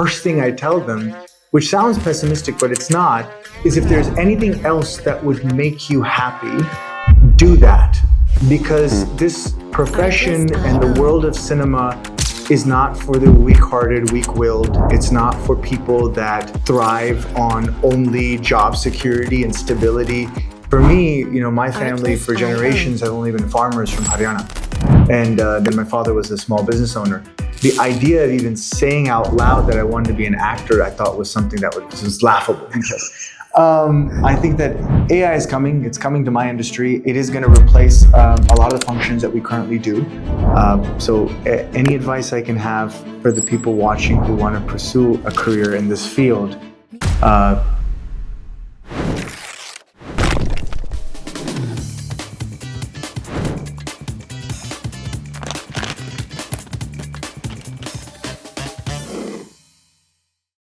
first thing I tell them, which sounds pessimistic, but it's not, is if there's anything else that would make you happy, do that. Because this profession and the world of cinema is not for the weak-hearted, weak-willed. It's not for people that thrive on only job security and stability. For me, my family for generations have only been farmers from Haryana. And then my father was a small business owner. The idea of even saying out loud that I wanted to be an actor, I thought was something that was laughable. I think that AI is coming. It's coming to my industry. It is going to replace a lot of the functions that we currently do. So any advice I can have for the people watching who want to pursue a career in this field,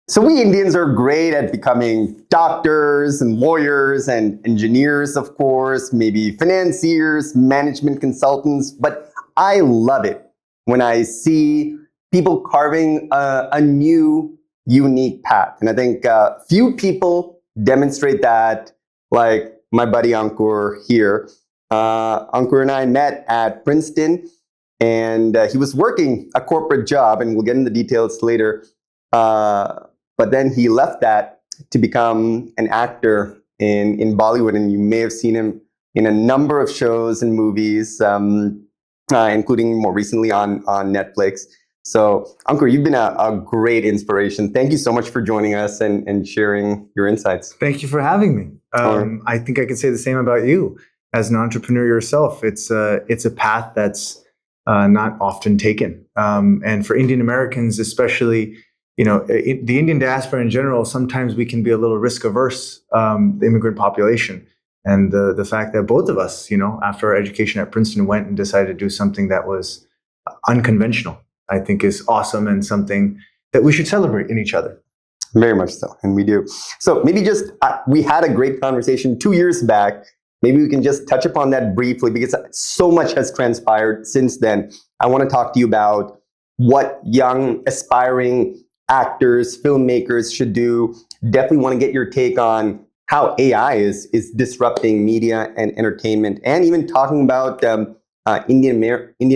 So we Indians are great at becoming doctors and lawyers and engineers, of course, maybe financiers, management consultants, but I love it when I see people carving a new, unique path. And I think few people demonstrate that, like my buddy Ankur here. Ankur and I met at Princeton, and he was working a corporate job, and we'll get into the details later. But then he left that to become an actor in Bollywood, and you may have seen him in a number of shows and movies, including more recently on Netflix. So, Ankur, you've been a great inspiration. Thank you so much for joining us and sharing your insights. Thank you for having me. I think I can say the same about you. As an entrepreneur yourself, it's a path that's not often taken. And for Indian Americans, especially, the Indian diaspora in general, sometimes we can be a little risk averse, the immigrant population. And the fact that both of us, after our education at Princeton, went and decided to do something that was unconventional, I think is awesome and something that we should celebrate in each other. Very much so, and we do. So maybe just, we had a great conversation 2 years back. Maybe we can just touch upon that briefly because so much has transpired since then. I want to talk to you about what young, aspiring actors, filmmakers should do. Definitely want to get your take on how AI is disrupting media and entertainment, and even talking about Indian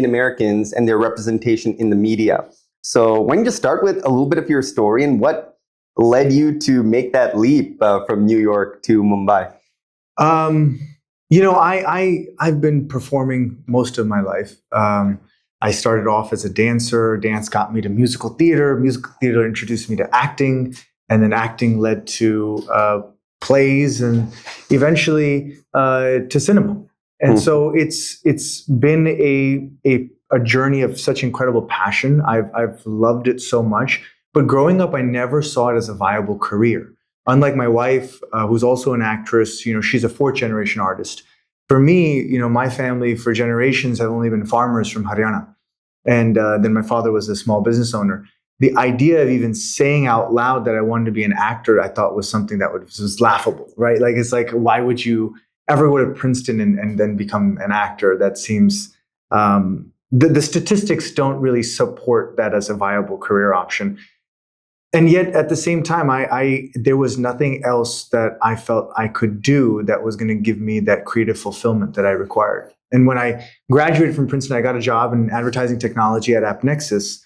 Americans and their representation in the media. So why don't you just start with a little bit of your story and what led you to make that leap from New York to Mumbai? I've been performing most of my life. I started off as a dancer. Dance got me to musical theater. Musical theater introduced me to acting, and then acting led to plays, and eventually to cinema. And so it's been a journey of such incredible passion. I've loved it so much. But growing up, I never saw it as a viable career. Unlike my wife, who's also an actress, she's a fourth generation artist. For me, my family for generations have only been farmers from Haryana. And then my father was a small business owner. The idea of even saying out loud that I wanted to be an actor, I thought was something that was laughable, right? Like, it's like, why would you ever go to Princeton and then become an actor? That seems, the statistics don't really support that as a viable career option. And yet, at the same time, there was nothing else that I felt I could do that was going to give me that creative fulfillment that I required. And when I graduated from Princeton, I got a job in advertising technology at AppNexus.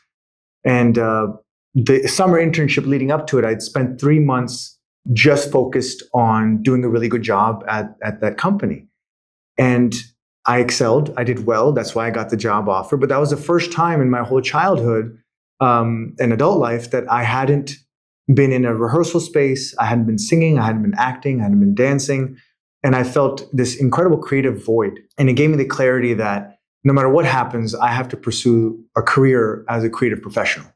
And the summer internship leading up to it, I'd spent 3 months just focused on doing a really good job at that company. And I excelled. I did well. That's why I got the job offer. But that was the first time in my whole childhood and adult life that I hadn't been in a rehearsal space. I hadn't been singing. I hadn't been acting. I hadn't been dancing. And I felt this incredible creative void. And it gave me the clarity that no matter what happens, I have to pursue a career as a creative professional.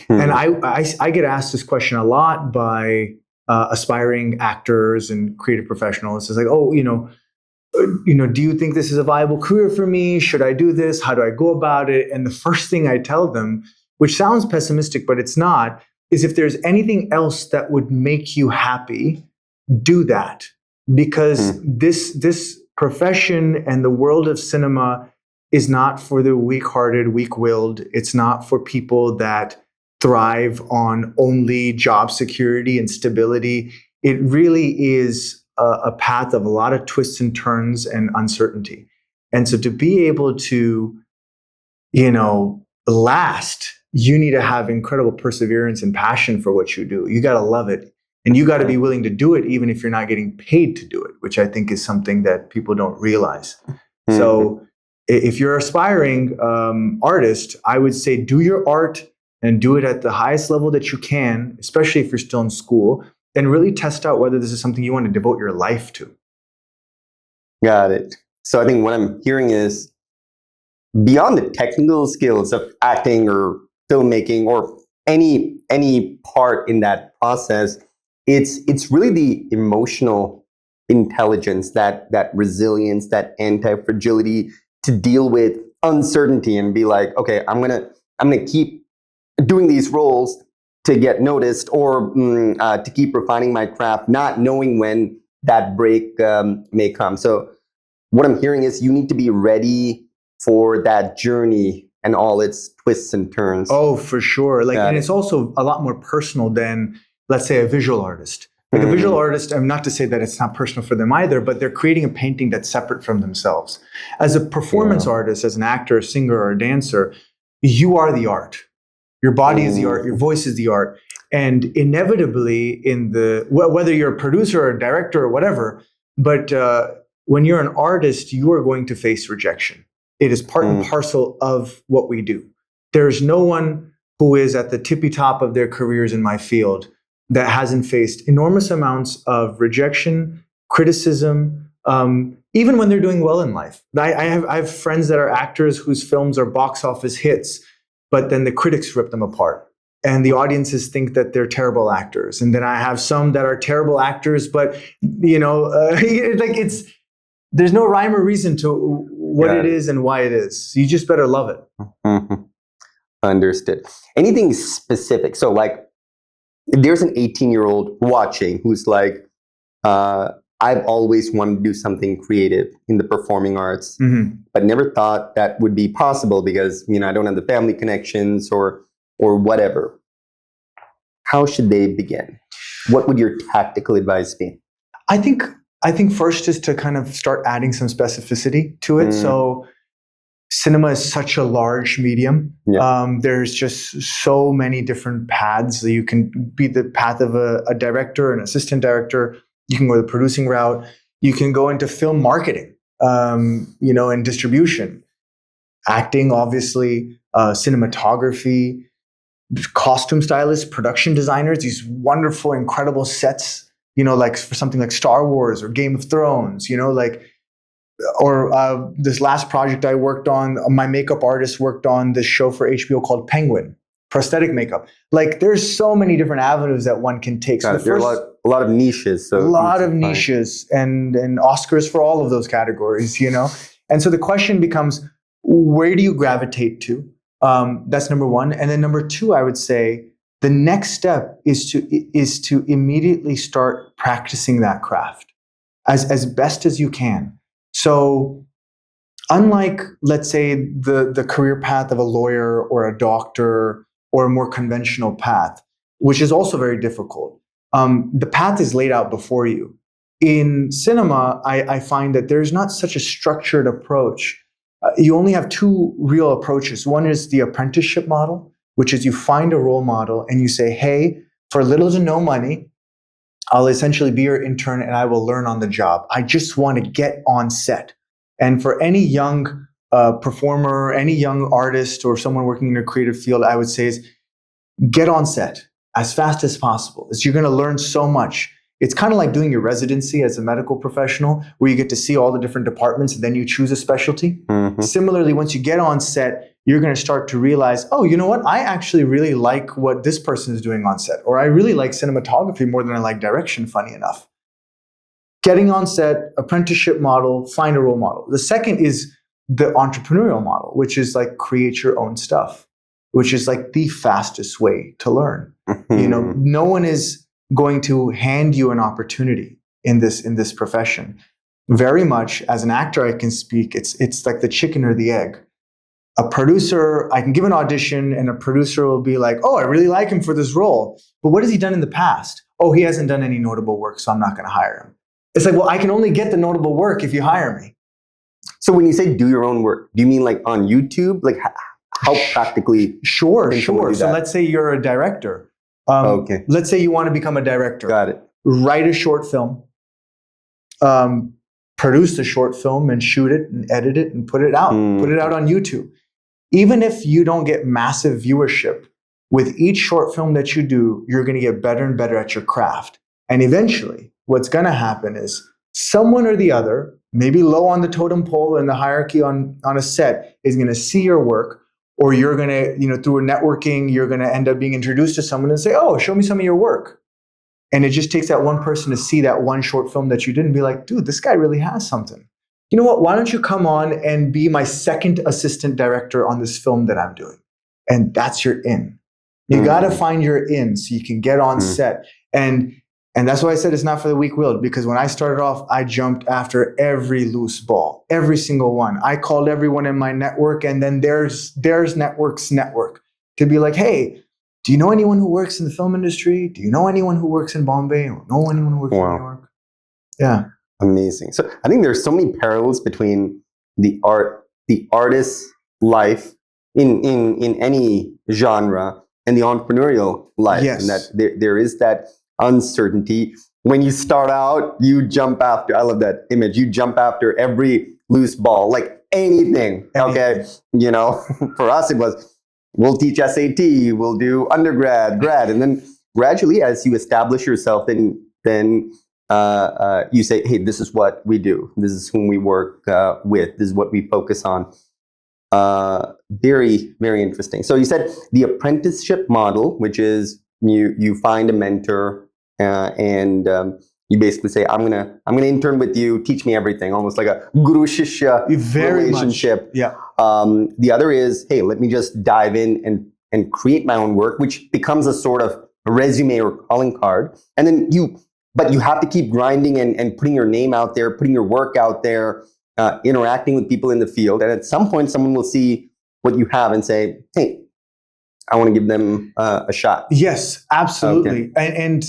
And I get asked this question a lot by aspiring actors and creative professionals. It's like, do you think this is a viable career for me? Should I do this? How do I go about it? And the first thing I tell them, which sounds pessimistic, but it's not, is if there's anything else that would make you happy, do that. Because this profession and the world of cinema is not for the weak-hearted, weak-willed. It's not for people that thrive on only job security and stability. It really is a path of a lot of twists and turns and uncertainty. And so to be able to, last, you need to have incredible perseverance and passion for what you do. You got to love it. And you got to be willing to do it even if you're not getting paid to do it, which I think is something that people don't realize. Mm-hmm. So if you're an aspiring artist, I would say do your art and do it at the highest level that you can, especially if you're still in school, and really test out whether this is something you want to devote your life to. Got it. So I think what I'm hearing is beyond the technical skills of acting or filmmaking or any part in that process, it's really the emotional intelligence, that resilience, that anti-fragility to deal with uncertainty and be like, okay, I'm gonna keep doing these roles to get noticed, or to keep refining my craft, not knowing when that break may come. So what I'm hearing is you need to be ready for that journey and all its twists and turns. Oh, for sure. And it's also a lot more personal than, let's say, a visual artist. Like a visual artist, not to say that it's not personal for them either, but they're creating a painting that's separate from themselves. As a performance artist, as an actor, a singer, or a dancer, you are the art. Your body is the art. Your voice is the art. And inevitably, whether you're a producer or a director or whatever, but when you're an artist, you are going to face rejection. It is part and parcel of what we do. There's no one who is at the tippy top of their careers in my field that hasn't faced enormous amounts of rejection, criticism, even when they're doing well in life. I have friends that are actors whose films are box office hits, but then the critics rip them apart. And the audiences think that they're terrible actors. And then I have some that are terrible actors, but there's no rhyme or reason to what it is and why it is. You just better love it. Mm-hmm. Understood. Anything specific? So like, if there's an 18-year-old watching who's like, I've always wanted to do something creative in the performing arts, but never thought that would be possible because, I don't have the family connections or whatever. How should they begin? What would your tactical advice be? I think first is to kind of start adding some specificity to it. So cinema is such a large medium. Yeah. There's just so many different paths. You can be the path of a director, an assistant director. You can go the producing route. You can go into film marketing, and distribution, acting, obviously, cinematography, costume stylists, production designers, these wonderful, incredible sets, like for something like Star Wars or Game of Thrones, or this last project I worked on, my makeup artist worked on this show for HBO called Penguin, prosthetic makeup. Like there's so many different avenues that one can take. So there are a lot of niches. So a lot of niches and Oscars for all of those categories, And so the question becomes, where do you gravitate to? That's number one. And then number two, I would say the next step is to immediately start practicing that craft as best as you can. So unlike, let's say, the career path of a lawyer or a doctor or a more conventional path, which is also very difficult, the path is laid out before you. In cinema, I find that there's not such a structured approach. You only have two real approaches. One is the apprenticeship model, which is you find a role model and you say, hey, for little to no money, I'll essentially be your intern and I will learn on the job. I just want to get on set. And for any young performer, any young artist or someone working in a creative field, I would say is get on set as fast as possible. You're going to learn so much. It's kind of like doing your residency as a medical professional where you get to see all the different departments and then you choose a specialty. Similarly, once you get on set, you're going to start to realize, oh, you know what? I actually really like what this person is doing on set, or I really like cinematography more than I like direction, funny enough. Getting on set, apprenticeship model, find a role model. The second is the entrepreneurial model, which is like create your own stuff, which is like the fastest way to learn. No one is going to hand you an opportunity in this profession. Very much as an actor, I can speak, it's like the chicken or the egg. a producer, I can give an audition and a producer will be like, oh, I really like him for this role. But what has he done in the past? Oh, he hasn't done any notable work, so I'm not going to hire him. It's like, well, I can only get the notable work if you hire me. So when you say do your own work, do you mean like on YouTube? Like how practically? Sure. So let's say you're a director. Okay. Let's say you want to become a director. Got it. Write a short film, produce the short film and shoot it and edit it and put it out. Put it out on YouTube. Even if you don't get massive viewership, with each short film that you do, you're going to get better and better at your craft. And eventually, what's going to happen is someone or the other, maybe low on the totem pole in the hierarchy on a set, is going to see your work, or you're going to, through networking, you're going to end up being introduced to someone and say, oh, show me some of your work. And it just takes that one person to see that one short film that you did and be like, dude, this guy really has something. You know what? Why don't you come on and be my second assistant director on this film that I'm doing? And that's your in. You got to find your in so you can get on set. And that's why I said it's not for the weak-willed, because when I started off, I jumped after every loose ball, every single one. I called everyone in my network, and then there's network's network to be like, hey, do you know anyone who works in the film industry? Do you know anyone who works in Bombay? Or know anyone who works in New York? Yeah. Amazing. So I think there's so many parallels between the artist's life in any genre and the entrepreneurial life. Yes. And that there is that uncertainty. When you start out, you jump after, I love that image, you jump after every loose ball, like anything. Okay. For us, it was, we'll teach SAT, we'll do undergrad, grad. And then gradually, as you establish yourself, then you say, hey, this is what we do. This is whom we work with. This is what we focus on. Very, very interesting. So you said the apprenticeship model, which is you find a mentor and you basically say, I'm gonna intern with you, teach me everything, almost like a guru shishya relationship. Much. Yeah. The other is, hey, let me just dive in and create my own work, which becomes a sort of resume or calling card. And then but you have to keep grinding and putting your name out there, putting your work out there, interacting with people in the field. And at some point, someone will see what you have and say, hey, I want to give them a shot. Yes, absolutely. Okay. And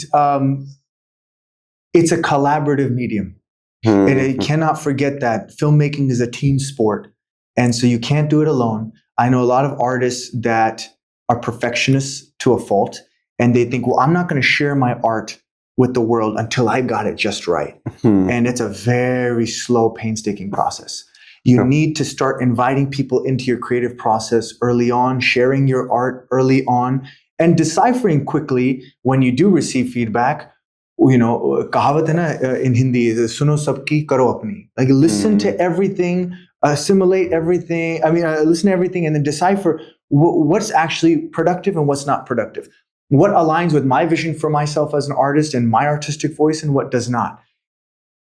it's a collaborative medium. And you cannot forget that filmmaking is a team sport. And so you can't do it alone. I know a lot of artists that are perfectionists to a fault. And they think, well, I'm not going to share my art with the world until I got it just right. And it's a very slow, painstaking process. You need to start inviting people into your creative process early on, sharing your art early on, and deciphering quickly when you do receive feedback. Kahavat hai na in Hindi, suno sabki karo apni. Like listen to everything, assimilate everything. Listen to everything and then decipher what's actually productive and what's not productive. What aligns with my vision for myself as an artist and my artistic voice and what does not.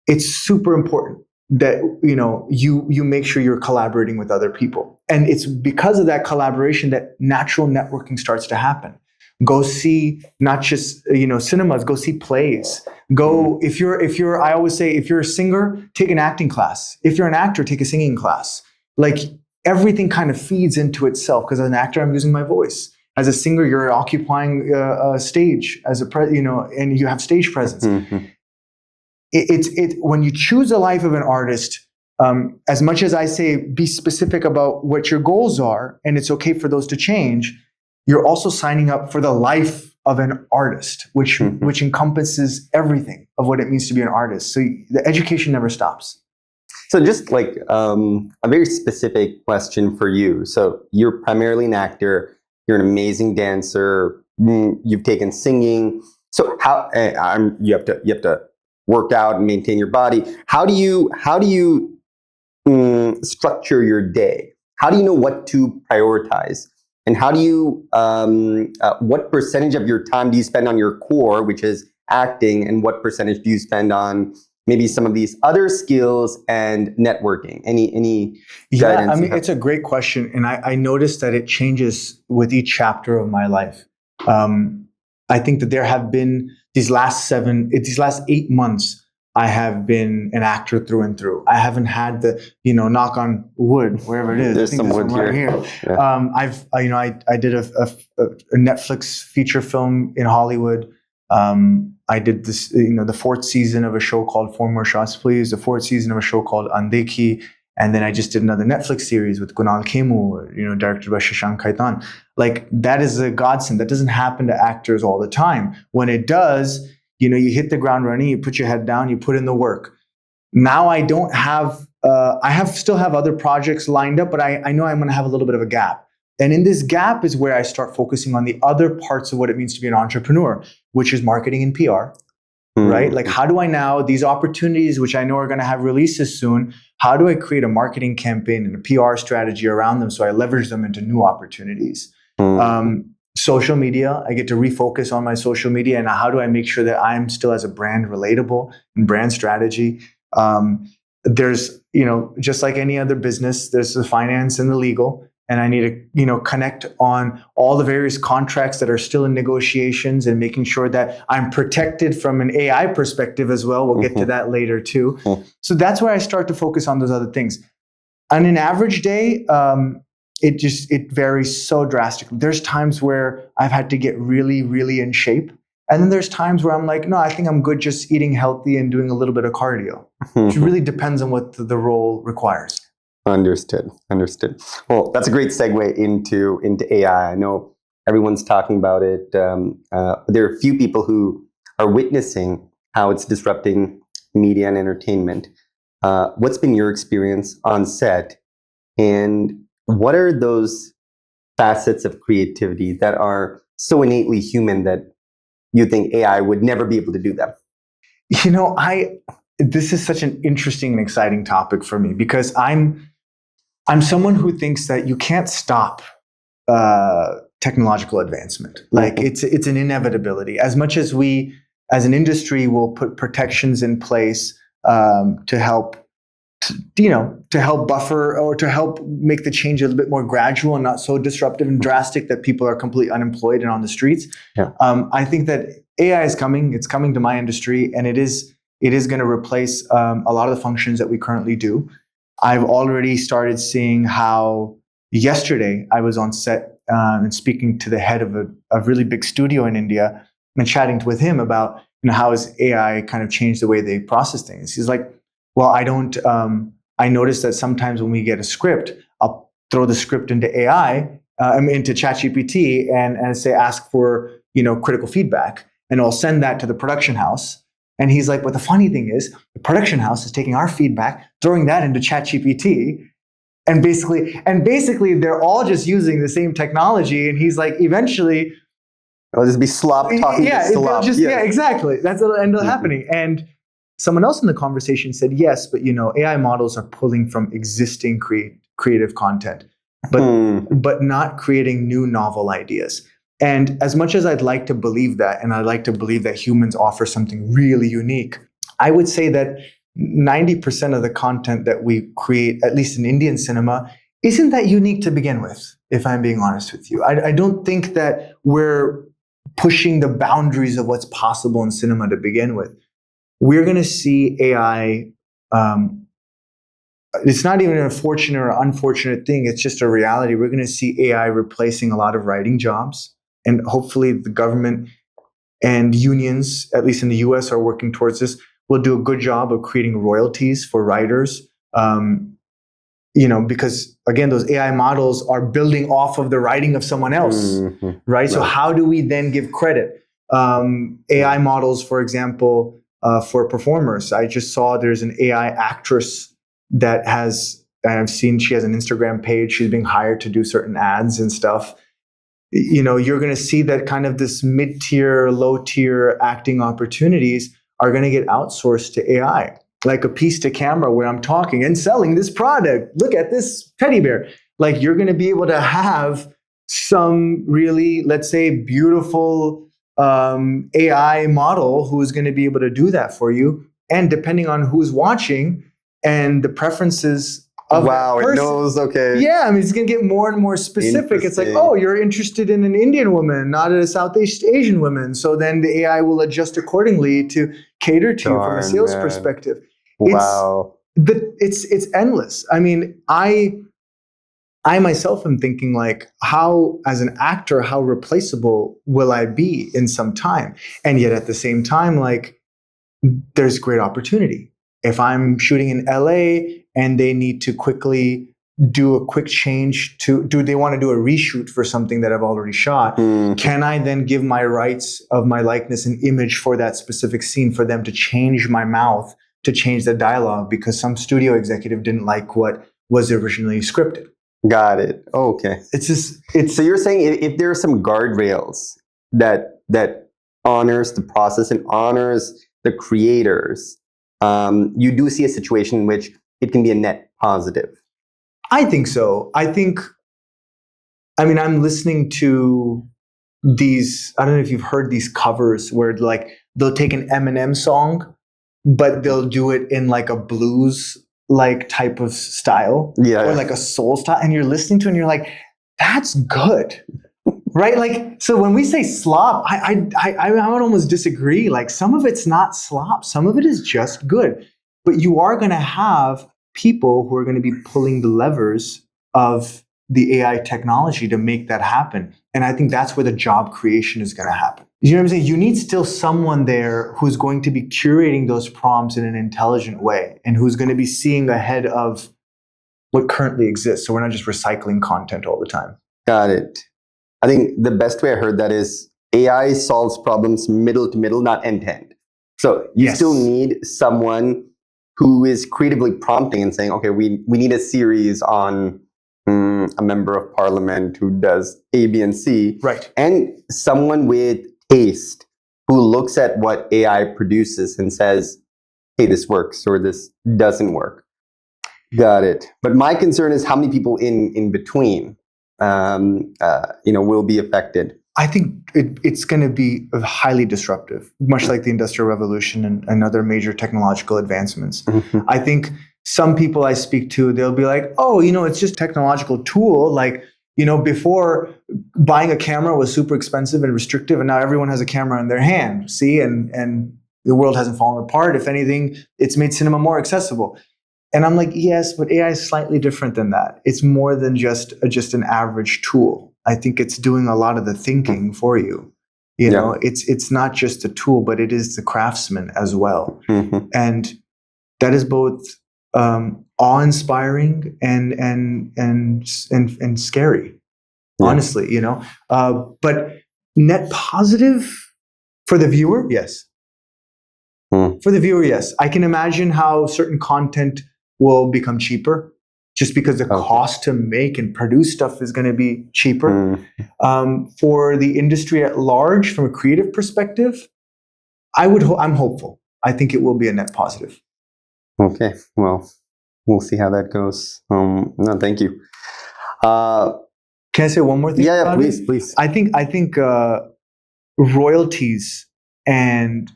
It's super important that you make sure you're collaborating with other people. And it's because of that collaboration that natural networking starts to happen. Go see not just cinemas, go see plays. Go I always say, if you're a singer, take an acting class. If you're an actor, take a singing class. Like everything kind of feeds into itself, because as an actor, I'm using my voice. As a singer, you're occupying a stage and you have stage presence. When you choose a life of an artist, as much as I say, be specific about what your goals are, and it's okay for those to change, you're also signing up for the life of an artist, which encompasses everything of what it means to be an artist. So the education never stops. So just like a very specific question for you. So you're primarily an actor. You're an amazing dancer. You've taken singing. So how you have to work out and maintain your body. How do you structure your day? How do you know what to prioritize? And how do you what percentage of your time do you spend on your core, which is acting, and what percentage do you spend on maybe some of these other skills and networking? Any guidance? Yeah, it's a great question. And I noticed that it changes with each chapter of my life. I think that there have been these last 8 months I have been an actor through and through. I haven't had the, knock on wood, wherever it is. There's I think some there's wood one right here. Yeah. I did a Netflix feature film in Hollywood. I did this, the fourth season of a show called Four More Shots Please, the fourth season of a show called Andekhi. And then I just did another Netflix series with Kunal Khemu, directed by Shashank Khaitan. Like, that is a godsend. That doesn't happen to actors all the time. When it does, you hit the ground running, you put your head down, you put in the work. Now I don't have, still have other projects lined up, but I know I'm going to have a little bit of a gap. And in this gap is where I start focusing on the other parts of what it means to be an entrepreneur, which is marketing and PR. Right? Like, how do I now, these opportunities, which I know are going to have releases soon, how do I create a marketing campaign and a PR strategy around them so I leverage them into new opportunities? Social media, I get to refocus on my social media, and how do I make sure that I'm still as a brand relatable and brand strategy? There's, just like any other business, there's the finance and the legal. And I need to, connect on all the various contracts that are still in negotiations and making sure that I'm protected from an AI perspective as well. We'll get to that later too. So that's where I start to focus on those other things. On an average day, it varies so drastically. There's times where I've had to get really, really in shape. And then there's times where I'm like, no, I think I'm good just eating healthy and doing a little bit of cardio. It really depends on what the role requires. Understood. Well, that's a great segue into AI. I know everyone's talking about it. There are a few people who are witnessing how it's disrupting media and entertainment. What's been your experience on set? And what are those facets of creativity that are so innately human that you think AI would never be able to do them? This is such an interesting and exciting topic for me, because I'm someone who thinks that you can't stop technological advancement. Like, it's an inevitability. As much as we, as an industry, will put protections in place to help buffer or to help make the change a little bit more gradual and not so disruptive and drastic that people are completely unemployed and on the streets. Yeah. I think that AI is coming. It's coming to my industry, and it is going to replace a lot of the functions that we currently do. I've already started seeing how yesterday I was on set and speaking to the head of a really big studio in India and chatting with him about how has AI kind of changed the way they process things. He's like, well, I noticed that sometimes when we get a script, I'll throw the script into AI, into ChatGPT and say, ask for, critical feedback. And I'll send that to the production house. And he's like, but the funny thing is, the production house is taking our feedback, throwing that into ChatGPT. And basically they're all just using the same technology. And he's like, eventually, it'll just be slop talking to slop. Yeah, exactly. That's what'll end up happening. And someone else in the conversation said, yes, but AI models are pulling from existing creative content, but not creating new novel ideas. And as much as I'd like to believe that, and I'd like to believe that humans offer something really unique, I would say that 90% of the content that we create, at least in Indian cinema, isn't that unique to begin with, if I'm being honest with you. I don't think that we're pushing the boundaries of what's possible in cinema to begin with. We're going to see AI. It's not even a fortunate or unfortunate thing. It's just a reality. We're going to see AI replacing a lot of writing jobs. And hopefully the government and unions, at least in the US, are working towards this. We'll do a good job of creating royalties for writers. Because again, those AI models are building off of the writing of someone else, right? So how do we then give credit? AI models, for example, for performers. I just saw there's an AI actress that I've seen she has an Instagram page. She's being hired to do certain ads and stuff. You're going to see that kind of this mid-tier, low-tier acting opportunities are going to get outsourced to AI, like a piece to camera where I'm talking and selling this product. Look at this teddy bear. Like, you're going to be able to have some really, let's say, beautiful AI model who is going to be able to do that for you. And depending on who's watching and the preferences of wow, a it person. knows, okay. Yeah, I mean, it's going to get more and more specific. It's like, Interesting. oh, you're interested in an Indian woman, not a Southeast Asian woman. So then the AI will adjust accordingly to cater to you from a Darn, sales man. perspective. Wow. It's endless. I mean, I myself am thinking like, how, as an actor, how replaceable will I be in some time? And yet at the same time, like, there's great opportunity. If I'm shooting in LA and they need to quickly do a quick change do they want to do a reshoot for something that I've already shot? Can I then give my rights of my likeness and image for that specific scene for them to change my mouth, to change the dialogue because some studio executive didn't like what was originally scripted? Got it. Okay. So you're saying if there are some guardrails that honors the process and honors the creators, you do see a situation in which it can be a net positive. I think so. I mean, I'm listening to these, I don't know if you've heard these covers where like they'll take an Eminem song, but they'll do it in like a blues like type of style, or like a soul style, and you're listening to it and you're like, that's good. Right? Like, so when we say slop, I would almost disagree. Like, some of it's not slop, some of it is just good. But you are going to have people who are going to be pulling the levers of the AI technology to make that happen. And I think that's where the job creation is going to happen. You know what I'm saying? You need still someone there who's going to be curating those prompts in an intelligent way and who's going to be seeing ahead of what currently exists. So we're not just recycling content all the time. Got it. I think the best way I heard that is AI solves problems middle to middle, not end to end. So you still need someone who is creatively prompting and saying, okay, we need a series on a member of parliament who does A, B, and C. Right. And someone with taste who looks at what AI produces and says, hey, this works or this doesn't work. Got it. But my concern is how many people in between will be affected. I think it's going to be highly disruptive, much like the Industrial Revolution and other major technological advancements. I think some people I speak to, they'll be like, oh, it's just a technological tool. Like, before buying a camera was super expensive and restrictive, and now everyone has a camera in their hand. See, and the world hasn't fallen apart. If anything, it's made cinema more accessible. And I'm like, yes, but AI is slightly different than that. It's more than just an average tool. I think it's doing a lot of the thinking for you. You know, it's not just a tool, but it is the craftsman as well. And that is both awe-inspiring and scary, honestly. But net positive for the viewer, yes. For the viewer, yes. I can imagine how certain content will become cheaper just because the cost to make and produce stuff is going to be cheaper. For the industry at large, from a creative perspective, I'm hopeful. I think it will be a net positive. Okay, well, we'll see how that goes. No, thank you. Can I say one more thing? Yeah, please. I think royalties and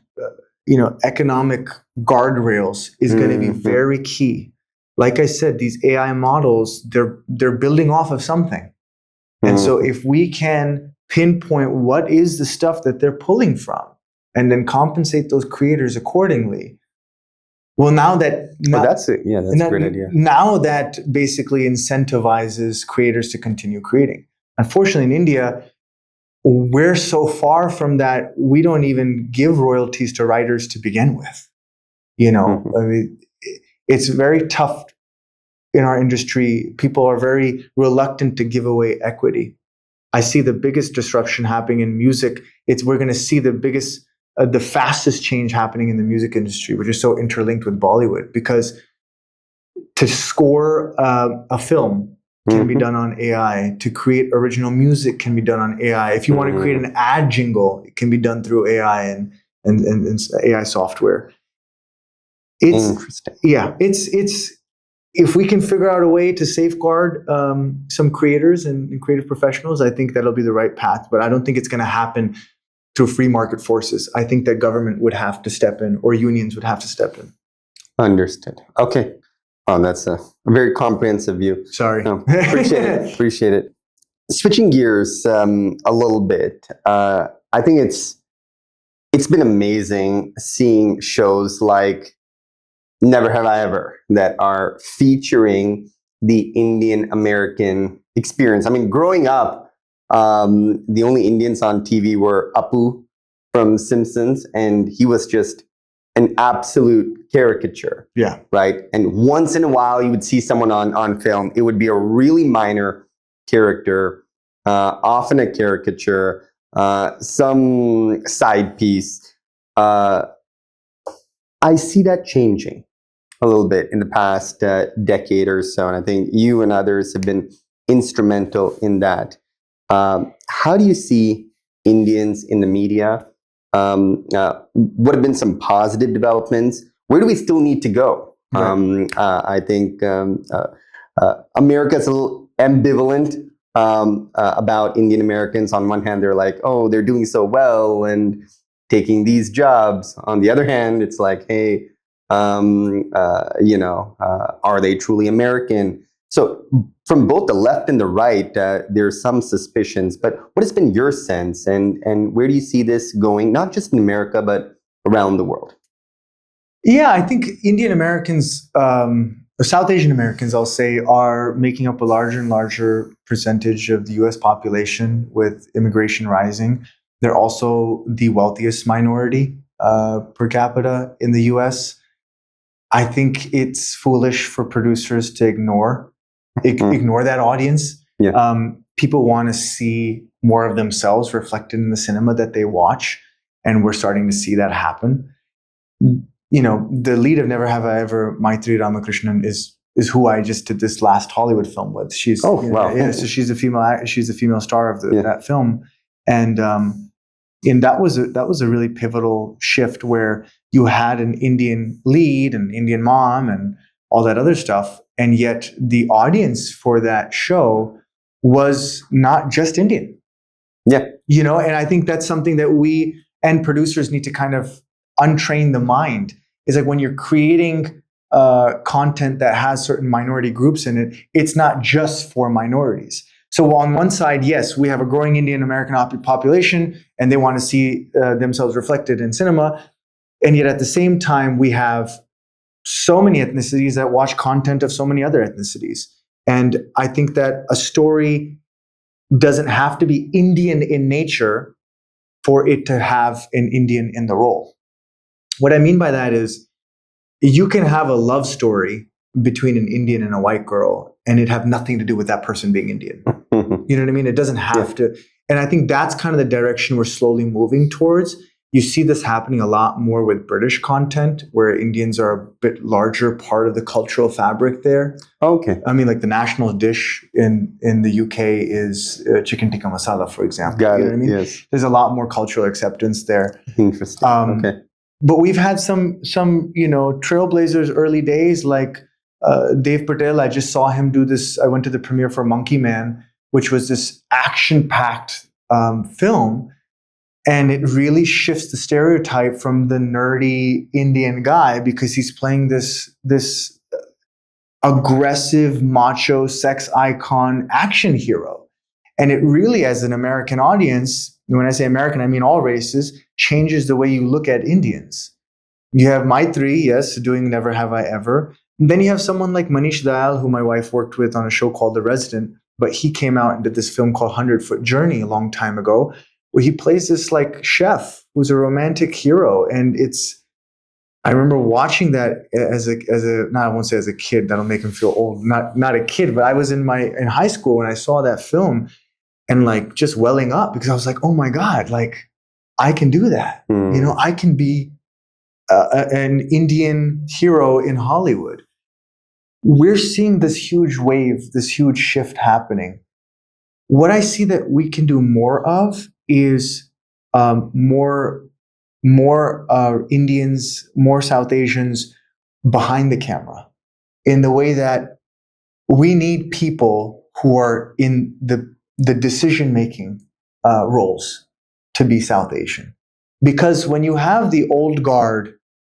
economic guardrails is going to be very key. Like I said, these AI models, they're building off of something. And so if we can pinpoint what is the stuff that they're pulling from and then compensate those creators accordingly, well, that's it. Yeah, that's a great idea. Now that basically incentivizes creators to continue creating. Unfortunately, in India, we're so far from that, we don't even give royalties to writers to begin with. I mean, it's very tough in our industry. People are very reluctant to give away equity. I see the biggest disruption happening in music. We're going to see the fastest change happening in the music industry, which is so interlinked with Bollywood, because to score a film can be done on AI. To create original music can be done on AI. If you want to create an ad jingle, it can be done through AI and AI software. It's interesting. Yeah, it's if we can figure out a way to safeguard some creators and creative professionals, I think that'll be the right path. But I don't think it's going to happen through free market forces. I think that government would have to step in, or unions would have to step in. Understood. Okay. Oh, that's a very comprehensive view. Sorry. No, appreciate it. Appreciate it. Switching gears a little bit, I think it's been amazing seeing shows like Never Have I Ever that are featuring the Indian American experience. I mean, growing up, the only Indians on TV were Apu from Simpsons, and he was just an absolute caricature. Yeah. Right. And once in a while, you would see someone on film. It would be a really minor character, often a caricature, some side piece. I see that changing a little bit in the past decade or so, and I think you and others have been instrumental in that. How do you see Indians in the media? What have been some positive developments? Where do we still need to go? Right. I think America is a little ambivalent about Indian Americans. On one hand, they're like, oh, they're doing so well and taking these jobs. On the other hand, it's like, hey, are they truly American? So from both the left and the right, there's some suspicions. But what has been your sense, and where do you see this going, not just in America, but around the world? Yeah, I think Indian Americans, South Asian Americans, I'll say, are making up a larger and larger percentage of the US population with immigration rising. They're also the wealthiest minority per capita in the US. I think it's foolish for producers to ignore that audience. Yeah. People want to see more of themselves reflected in the cinema that they watch, and we're starting to see that happen. You know, the lead of Never Have I Ever, Maitri Ramakrishnan, is who I just did this last Hollywood film with. She's wow. Yeah, so she's a female star of that film, and that was a really pivotal shift where you had an Indian lead, an Indian mom, and all that other stuff, and yet the audience for that show was not just Indian. Yeah, and I think that's something that we and producers need to kind of untrain the mind. Is like when you're creating content that has certain minority groups in it, it's not just for minorities. So on one side, yes, we have a growing Indian American population, and they want to see themselves reflected in cinema. And yet at the same time, we have so many ethnicities that watch content of so many other ethnicities. And I think that a story doesn't have to be Indian in nature for it to have an Indian in the role. What I mean by that is you can have a love story between an Indian and a white girl, and it have nothing to do with that person being Indian. You know what I mean? It doesn't have to. And I think that's kind of the direction we're slowly moving towards. You see this happening a lot more with British content, where Indians are a bit larger part of the cultural fabric there. Okay. I mean, like the national dish in the UK is chicken tikka masala, for example. Got you know it. what I mean? Yes. There's a lot more cultural acceptance there. Interesting. Okay. But we've had some trailblazers early days, like Dev Patel. I just saw him do this. I went to the premiere for Monkey Man, which was this action-packed film. And it really shifts the stereotype from the nerdy Indian guy, because he's playing this aggressive, macho, sex icon action hero. And it really, as an American audience, when I say American, I mean all races, changes the way you look at Indians. You have Maitri, yes, doing Never Have I Ever. And then you have someone like Manish Dayal, who my wife worked with on a show called The Resident, but he came out and did this film called 100-Foot Journey a long time ago, where he plays this like chef who's a romantic hero. And I remember watching that as a not, I won't say as a kid, that'll make him feel old, not a kid, but I was in high school when I saw that film, and like just welling up, because I was like, oh my God, like I can do that. I can be an Indian hero in Hollywood. We're seeing this huge wave, this huge shift happening. What I see that we can do more of is more Indians, more South Asians behind the camera, in the way that we need people who are in the decision-making roles to be South Asian. Because when you have the old guard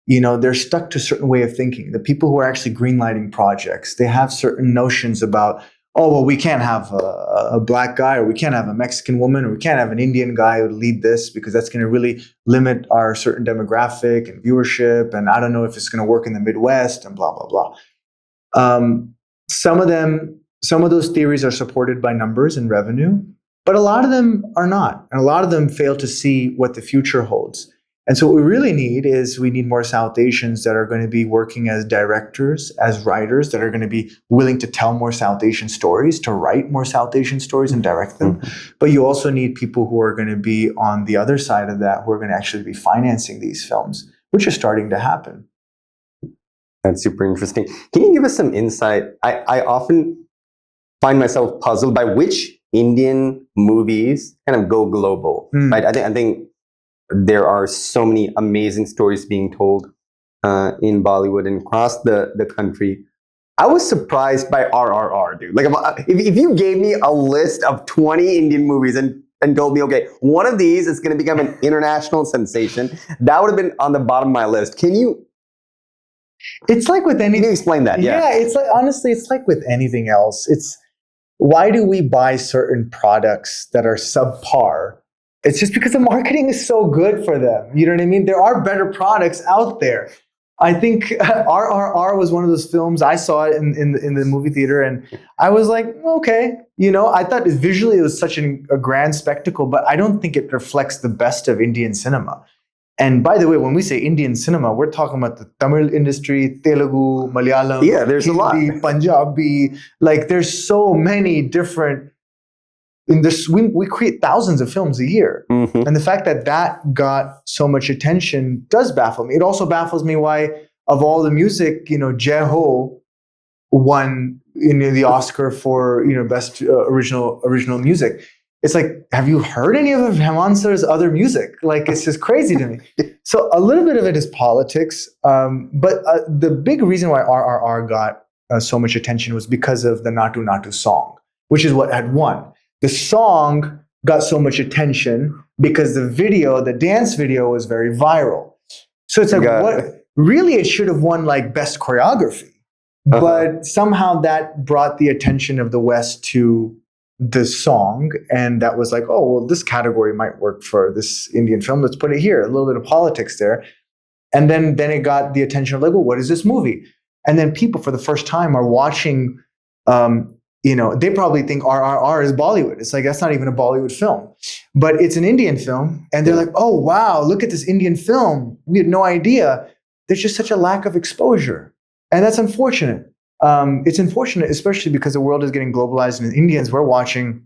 they're stuck to a certain way of thinking. The people who are actually greenlighting projects, they have certain notions about, oh, well, we can't have a black guy, or we can't have a Mexican woman, or we can't have an Indian guy who lead this because that's going to really limit our certain demographic and viewership. And I don't know if it's going to work in the Midwest and blah, blah, blah. Some of those theories are supported by numbers and revenue, but a lot of them are not. And a lot of them fail to see what the future holds. And so what we really need is we need more South Asians that are going to be working as directors, as writers, that are going to be willing to tell more South Asian stories, to write more South Asian stories and direct them. But you also need people who are going to be on the other side of that, who are going to actually be financing these films, which is starting to happen. That's super interesting. Can you give us some insight? I often find myself puzzled by which Indian movies kind of go global. Right? I think there are so many amazing stories being told in Bollywood and across the country. I was surprised by RRR, dude. Like, if you gave me a list of 20 Indian movies and told me, okay, one of these is going to become an international sensation, that would have been on the bottom of my list. Can you? It's like with anything. Can you explain that? Yeah, it's like, honestly, it's like with anything else. It's, why do we buy certain products that are subpar? It's just because the marketing is so good for them. You know what I mean? There are better products out there. I think RRR was one of those films. I saw it in the movie theater, and I was like, okay. I thought visually it was such a grand spectacle, but I don't think it reflects the best of Indian cinema. And by the way, when we say Indian cinema, we're talking about the Tamil industry, Telugu, Malayalam, yeah, there's Hindi, a lot. Punjabi. Like, there's so many different. In this, we create thousands of films a year, and the fact that got so much attention does baffle me. It also baffles me why, of all the music, Jai Ho won the Oscar for best original music. It's like, have you heard any of Hemant Sir's other music? Like, it's just crazy to me. So a little bit of it is politics, but the big reason why RRR got so much attention was because of the Natu Natu song, which is what had won. The song got so much attention because the dance video was very viral. So it's like, really, it should have won like best choreography, but somehow that brought the attention of the West to the song, and that was like, oh, well, this category might work for this Indian film. Let's put it here. A little bit of politics there. And then it got the attention of like, well, what is this movie? And then people for the first time are watching, they probably think RRR is Bollywood. It's like, that's not even a Bollywood film, but it's an Indian film. And they're like, oh, wow, look at this Indian film. We had no idea. There's just such a lack of exposure. And that's unfortunate. It's unfortunate, especially because the world is getting globalized, and Indians, we're watching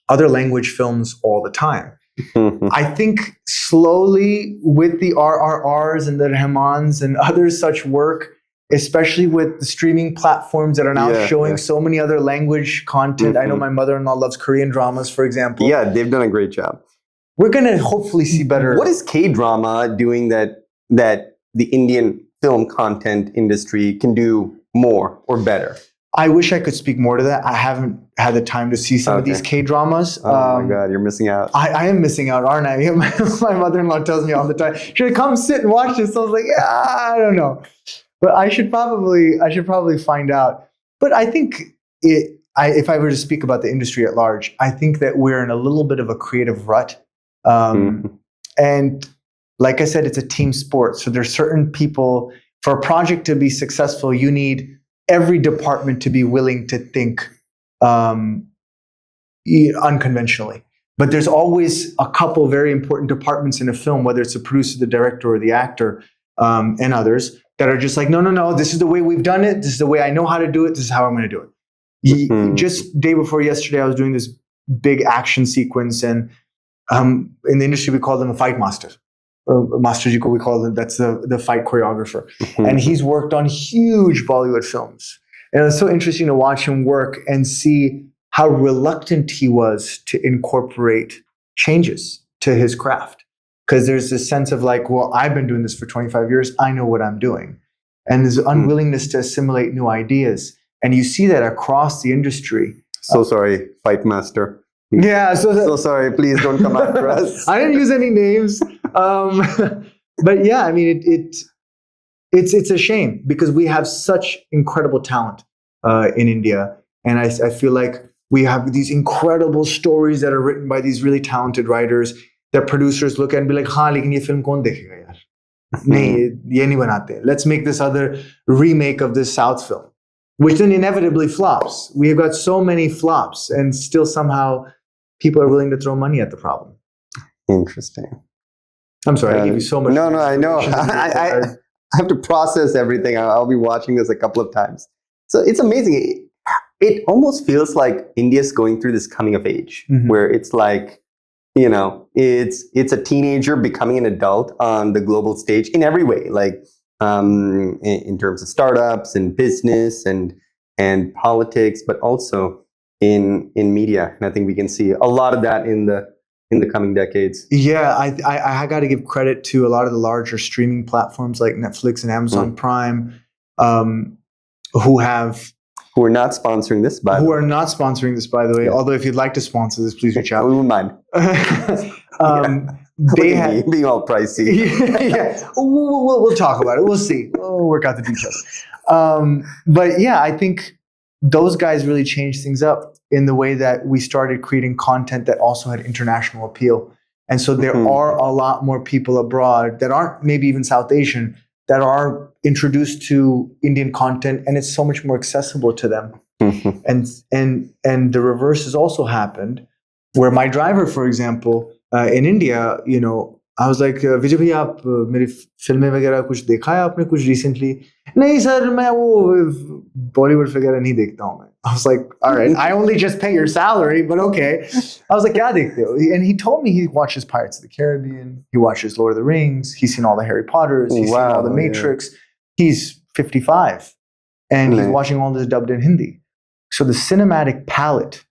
other language films all the time. I think slowly with the RRRs and the Rahmans and other such work, especially with the streaming platforms that are now showing so many other language content. I know my mother-in-law loves Korean dramas, for example. Yeah, they've done a great job. We're going to hopefully see better. What is K-drama doing that the Indian film content industry can do more or better? I wish I could speak more to that. I haven't had the time to see some of these K-dramas. Oh my God, you're missing out. I am missing out, aren't I? My mother-in-law tells me all the time, should I come sit and watch this? So I was like, I don't know. But I should probably find out. But I think if I were to speak about the industry at large, I think that we're in a little bit of a creative rut. And like I said, it's a team sport. So there's certain people, for a project to be successful, you need every department to be willing to think unconventionally. But there's always a couple very important departments in a film, whether it's the producer, the director, or the actor, and others, that are just like, no, this is the way we've done it. This is the way I know how to do it. This is how I'm going to do it. Just day before yesterday, I was doing this big action sequence, and in the industry, we call them a fight master. Master Ji ko we call them, that's the fight choreographer. And he's worked on huge Bollywood films. And it was so interesting to watch him work and see how reluctant he was to incorporate changes to his craft. Because there's this sense of like, well, I've been doing this for 25 years. I know what I'm doing. And there's unwillingness to assimilate new ideas. And you see that across the industry. So sorry, fight master. Yeah. So sorry, please don't come after us. I didn't use any names. But yeah, I mean, it's a shame because we have such incredible talent in India, and I feel like we have these incredible stories that are written by these really talented writers that producers look at and be like, "हाँ, लेकिन ये film कौन देखेगा यार? नहीं, ये नहीं बनाते. Let's make this other remake of this South film," which then inevitably flops. We have got so many flops, and still somehow people are willing to throw money at the problem. Interesting. I'm sorry, I gave you so much. No, I know. I have to process everything. I'll be watching this a couple of times. So it's amazing. It almost feels like India's going through this coming of age, where it's like, you know, it's a teenager becoming an adult on the global stage in every way, like in terms of startups and business and politics, but also in media. And I think we can see a lot of that in the coming decades. Yeah, I got to give credit to a lot of the larger streaming platforms like Netflix and Amazon Prime, who are not sponsoring this, by the way. Yeah. Although if you'd like to sponsor this, please reach out. We wouldn't mind. They being all pricey. Yeah, we'll talk about it. We'll see. We'll work out the details. But yeah, I think those guys really changed things up in the way that we started creating content that also had international appeal. And so there are a lot more people abroad that aren't maybe even South Asian that are introduced to Indian content, and it's so much more accessible to them. And the reverse has also happened, where my driver, for example, in India, you know, I was like, Vijay bhai, aap meri filmein वगैरह कुछ देखा है आपने कुछ recently? नहीं sir, मैं वो Bollywood वगैरह नहीं देखता हूँ मैं. I was like, all right, I only just pay your salary, but okay. I was like, क्या देखते हो? And he told me he watches Pirates of the Caribbean, he watches Lord of the Rings, he's seen all the Harry Potters, he's seen all the Matrix. Yeah. He's 55, and he's watching all this dubbed in Hindi. So the cinematic palette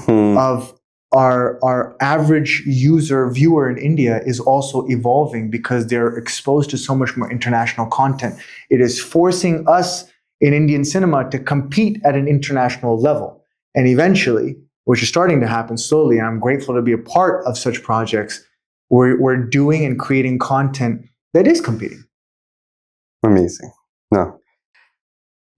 of our average viewer in India is also evolving because they're exposed to so much more international content. It is forcing us in Indian cinema to compete at an international level. And eventually, which is starting to happen slowly, and I'm grateful to be a part of such projects, we're doing and creating content that is competing. Amazing. No.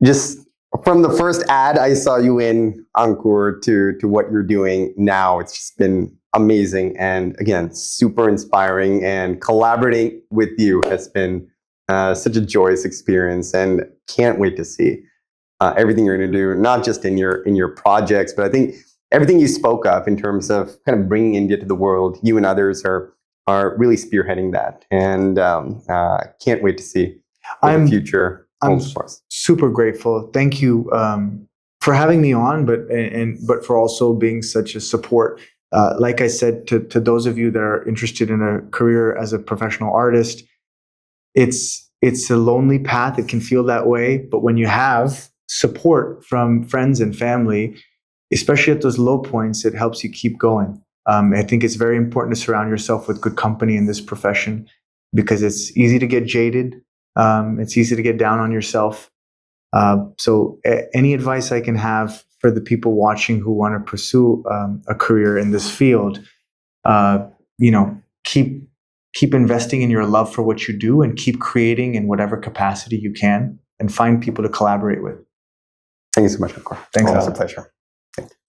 Just from the first ad I saw you in, Ankur, to what you're doing now, it's just been amazing. And again, super inspiring, and collaborating with you has been such a joyous experience, and can't wait to see everything you're going to do, not just in your projects, but I think everything you spoke of in terms of kind of bringing India to the world. You and others are really spearheading that, and can't wait to see the future. I'm super grateful. Thank you for having me on, but for also being such a support. Like I said, to those of you that are interested in a career as a professional artist, it's a lonely path. It can feel that way, but when you have support from friends and family, especially at those low points, it helps you keep going. I think it's very important to surround yourself with good company in this profession, because it's easy to get jaded. It's easy to get down on yourself. So any advice I can have for the people watching who want to pursue a career in this field, keep investing in your love for what you do, and keep creating in whatever capacity you can, and find people to collaborate with. Thank you so much, Ankur. Thanks. It was a pleasure.